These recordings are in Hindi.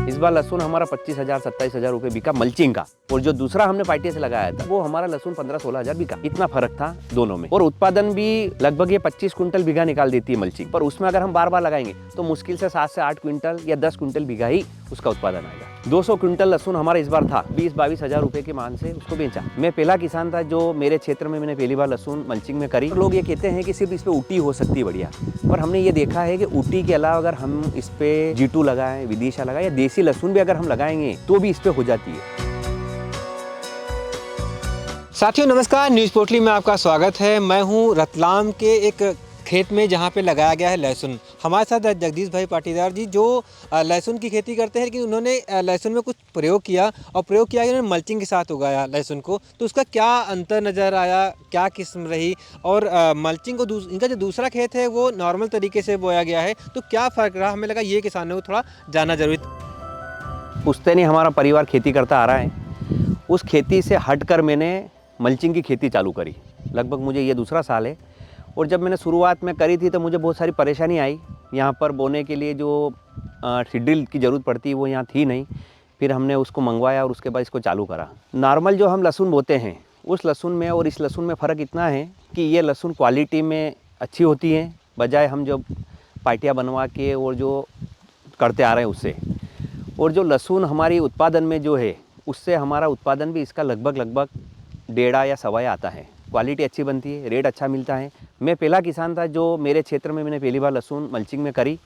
इस बार लहसुन हमारा 25,000 27,000 रुपये बिका मल्चिंग का, और जो दूसरा हमने पार्टी से लगाया था वो हमारा लहसुन 15-16 हज़ार बिका। इतना फर्क था दोनों में। और उत्पादन भी लगभग ये 25 क्विंटल बीघा निकाल देती है मल्चिंग, पर उसमें अगर हम बार बार लगाएंगे तो मुश्किल से 7 से 8 क्विंटल या 10 क्विंटल बीघा ही उसका उत्पादन आएगा। 200 क्विंटल लहसुन हमारा इस बार था, 20-22 हज़ार रुपए के मान से उसको बेचा। मैं पहला किसान था जो मेरे क्षेत्र में मैंने पहली बार लहसुन मल्चिंग में करी। लोग ये कहते हैं कि सिर्फ इस पे ऊटी हो सकती है बढ़िया, पर हमने ये देखा है कि ऊटी के अलावा अगर हम इस पे G2 लगाएं, विदिशा लगाएं या देसी लहसुन भी अगर हम लगाएंगे तो भी इस पे हो जाती है। साथियों नमस्कार, न्यूज़ पोटली में आपका स्वागत है। मैं हूं रतलाम के एक खेत में जहां पे लगाया गया है लहसुन। हमारे साथ जगदीश भाई पाटीदार जी जो लहसुन की खेती करते हैं, लेकिन उन्होंने लहसुन में कुछ प्रयोग किया और प्रयोग किया कि उन्होंने मल्चिंग के साथ उगाया लहसुन को। तो उसका क्या अंतर नज़र आया, क्या किस्म रही, और मल्चिंग को इनका जो दूसरा खेत है वो नॉर्मल तरीके से बोया गया है, तो क्या फ़र्क रहा, हमें लगा ये किसानों को थोड़ा जानना जरूरी। पुश्तैनी हमारा परिवार खेती करता आ रहा है, उस खेती से हटकर मैंने मल्चिंग की खेती चालू करी। लगभग मुझे ये दूसरा साल है, और जब मैंने शुरुआत में करी थी तो मुझे बहुत सारी परेशानी आई। यहाँ पर बोने के लिए जो सीड्रिल की ज़रूरत पड़ती है वो यहाँ थी नहीं। फिर हमने उसको मंगवाया और उसके बाद इसको चालू करा। नॉर्मल जो हम लहसुन बोते हैं उस लहसुन में और इस लहसुन में फ़र्क इतना है कि ये लहसुन क्वालिटी में अच्छी होती है, बजाय हम जो पार्टियाँ बनवा के और जो करते आ रहे हैं उससे। और जो लहसुन हमारी उत्पादन में जो है उससे हमारा उत्पादन भी इसका लगभग 1.5 या 1.25 आता है। क्वालिटी अच्छी बनती है, रेट अच्छा मिलता है। मैं पहला किसान था जो मेरे क्षेत्र में मैंने पहली बार लहसुन मल्चिंग में करी,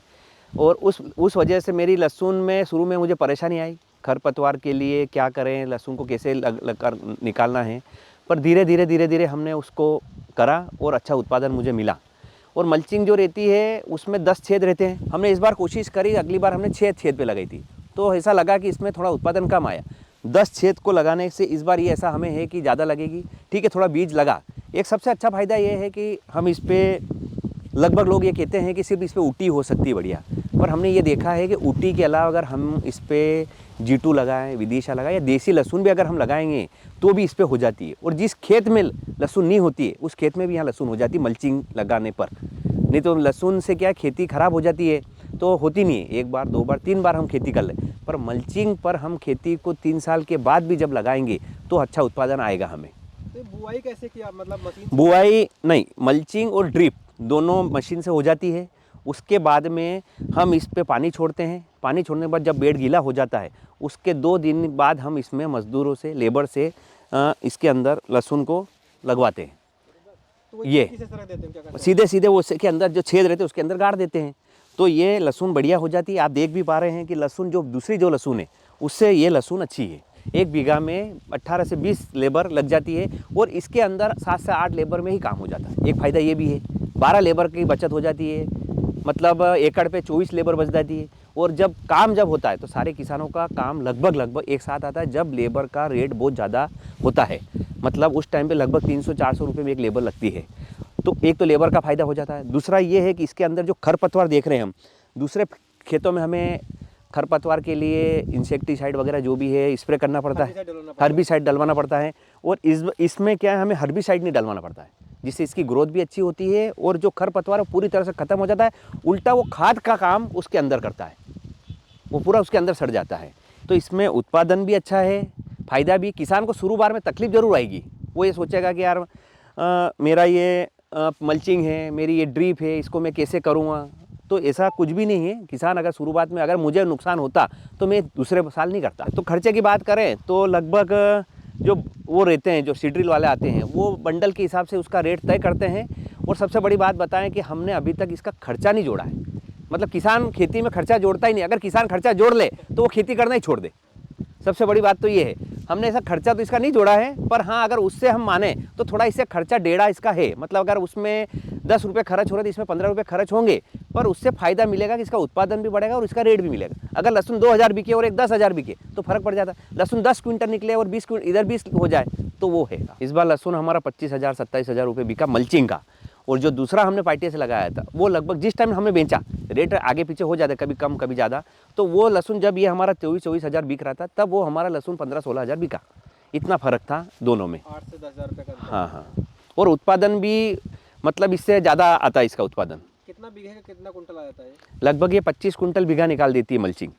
और उस वजह से मेरी लहसुन में शुरू में मुझे परेशानी आई। खरपतवार के लिए क्या करें, लहसुन को कैसे लग कर निकालना है, पर धीरे धीरे हमने उसको करा और अच्छा उत्पादन मुझे मिला। और मल्चिंग जो रहती है उसमें 10 छेद रहते हैं। हमने इस बार कोशिश करी, अगली बार हमने 6 छेद पे लगाई थी, तो ऐसा लगा कि इसमें थोड़ा उत्पादन कम आया। 10 छेद को लगाने से इस बार ये ऐसा हमें है कि ज़्यादा लगेगी। ठीक है, थोड़ा बीज लगा। एक सबसे अच्छा फ़ायदा ये है कि हम इस पर लगभग लोग ये कहते हैं कि सिर्फ इस पर ऊटी हो सकती है बढ़िया, पर हमने ये देखा है कि ऊटी के अलावा अगर हम इस पर G2 लगाएं, विदिशा लगाएं या देसी लहसुन भी अगर हम लगाएंगे तो भी इस पर हो जाती है। और जिस खेत में लहसुन नहीं होती है उस खेत में भी यहाँ लहसुन हो जाती है मल्चिंग लगाने पर। नहीं तो लहसुन से क्या खेती ख़राब हो जाती है तो होती नहीं है। 1 बार 2 बार 3 बार हम खेती कर लें, पर मल्चिंग पर हम खेती को 3 साल के बाद भी जब लगाएंगे तो अच्छा उत्पादन आएगा हमें। तो बुआई कैसे किया, मतलब मशीन? बुआई नहीं, मल्चिंग और ड्रिप दोनों मशीन से हो जाती है। उसके बाद में हम इस पे पानी छोड़ते हैं। पानी छोड़ने के बाद जब बेड गीला हो जाता है उसके 2 दिन बाद हम इसमें मजदूरों से, लेबर से इसके अंदर लहसुन को लगवाते हैं। तो ये सीधे वो के अंदर जो छेद रहते हैं उसके अंदर गाड़ देते हैं, तो ये लहसुन बढ़िया हो जाती है। आप देख भी पा रहे हैं कि लहसुन जो दूसरी जो लहसुन है उससे ये लहसुन अच्छी है। 1 बीघा में 18 से 20 लेबर लग जाती है, और इसके अंदर 7 से 8 लेबर में ही काम हो जाता है। एक फ़ायदा ये भी है, 12 लेबर की बचत हो जाती है, मतलब एकड़ पे 24 लेबर बच जाती है। और जब काम होता है तो सारे किसानों का काम लगभग एक साथ आता है, जब लेबर का रेट बहुत ज़्यादा होता है। मतलब उस टाइम पे लगभग 300-400 रुपये में एक लेबर लगती है। तो एक तो लेबर का फ़ायदा हो जाता है। दूसरा ये है कि इसके अंदर जो खरपतवार देख रहे हैं हम, दूसरे खेतों में हमें खरपतवार के लिए इंसेक्टिसाइड वगैरह जो भी है स्प्रे करना पड़ता है, हर्बिसाइड डलवाना पड़ता है। और इसमें क्या है, हमें हर्बिसाइड नहीं डलवाना पड़ता है, जिससे इसकी ग्रोथ भी अच्छी होती है और जो खरपतवार है पूरी तरह से ख़त्म हो जाता है। उल्टा वो खाद का काम उसके अंदर करता है, वो पूरा उसके अंदर सड़ जाता है। तो इसमें उत्पादन भी अच्छा है, फ़ायदा भी। किसान को शुरू बार में तकलीफ ज़रूर आएगी, वो ये सोचेगा कि यार मेरा ये मल्चिंग है, मेरी ये ड्रिप है, इसको मैं कैसे करूँगा। तो ऐसा कुछ भी नहीं है। किसान अगर शुरुआत में अगर मुझे नुकसान होता तो मैं दूसरे साल नहीं करता। तो खर्चे की बात करें तो लगभग जो वो रहते हैं, जो सीड्रिल वाले आते हैं, वो बंडल के हिसाब से उसका रेट तय करते हैं। और सबसे बड़ी बात बताएं कि हमने अभी तक इसका खर्चा नहीं जोड़ा है। मतलब किसान खेती में खर्चा जोड़ता ही नहीं। अगर किसान खर्चा जोड़ ले तो वो खेती करना ही छोड़ दे। सबसे बड़ी बात तो ये है, हमने ऐसा खर्चा तो इसका नहीं जोड़ा है। पर हाँ, अगर उससे हम माने तो थोड़ा इससे खर्चा 1.5 इसका है। मतलब अगर उसमें 10 रुपये खर्च हो रहे तो इसमें 15 रुपये खर्च होंगे, पर उससे फ़ायदा मिलेगा कि इसका उत्पादन भी बढ़ेगा और इसका रेट भी मिलेगा। अगर लहसुन 2,000 बिके और एक 10,000 बिके तो फ़र्क पड़ जाता है। लहसुन 10 क्विंटल निकले और 20 इधर 20 हो जाए तो वो है। इस बार लहसुन हमारा 25,000 27,000 रुपये बिका मल्चिंग का, और जो दूसरा हमने पार्टी से लगाया था वो लगभग जिस टाइम हमने बेचा, रेट आगे पीछे हो जाता है, कभी कम कभी ज़्यादा। तो वो लहसुन जब ये हमारा 24 हज़ार बिक रहा था तब वो हमारा लहसुन 15-16 हज़ार बिका। इतना फ़र्क था दोनों में, 8 से 10 हज़ार रुपये का। हाँ। और उत्पादन भी मतलब इससे ज़्यादा आता है इसका उत्पादन। कितना बीघे का कितना कुंटल आ जाता है? लगभग ये 25 कुंटल बीघा निकाल देती है मल्चिंग,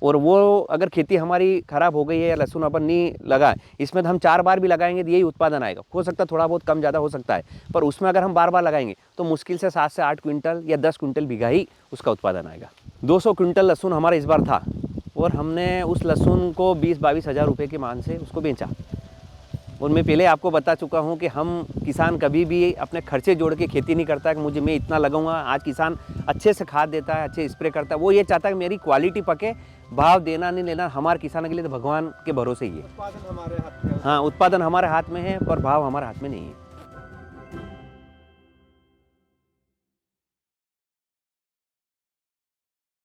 और वो अगर खेती हमारी ख़राब हो गई है या लहसुन अपन नहीं लगा, इसमें तो हम 4 बार भी लगाएंगे तो यही उत्पादन आएगा। हो सकता है थोड़ा बहुत कम ज़्यादा हो सकता है, पर उसमें अगर हम बार बार लगाएंगे तो मुश्किल से 7 से 8 क्विंटल या 10 क्विंटल बीघा ही उसका उत्पादन आएगा। 200 क्विंटल लहसुन हमारा इस बार था और हमने उस लहसुन को 20-22 हज़ार रुपये के मान से उसको बेचा। और मैं पहले आपको बता चुका हूँ कि हम किसान कभी भी अपने खर्चे जोड़ के खेती नहीं करता कि मैं इतना लगाऊंगा। आज किसान अच्छे से खाद देता है, अच्छे स्प्रे करता है, वो ये चाहता है कि मेरी क्वालिटी पके, भाव देना नहीं लेना हमारे किसान के लिए तो भगवान के भरोसे ही है। उत्पादन हमारे हाथ में है। हाँ, उत्पादन हमारे हाथ में है पर भाव हमारे हाथ में नहीं है।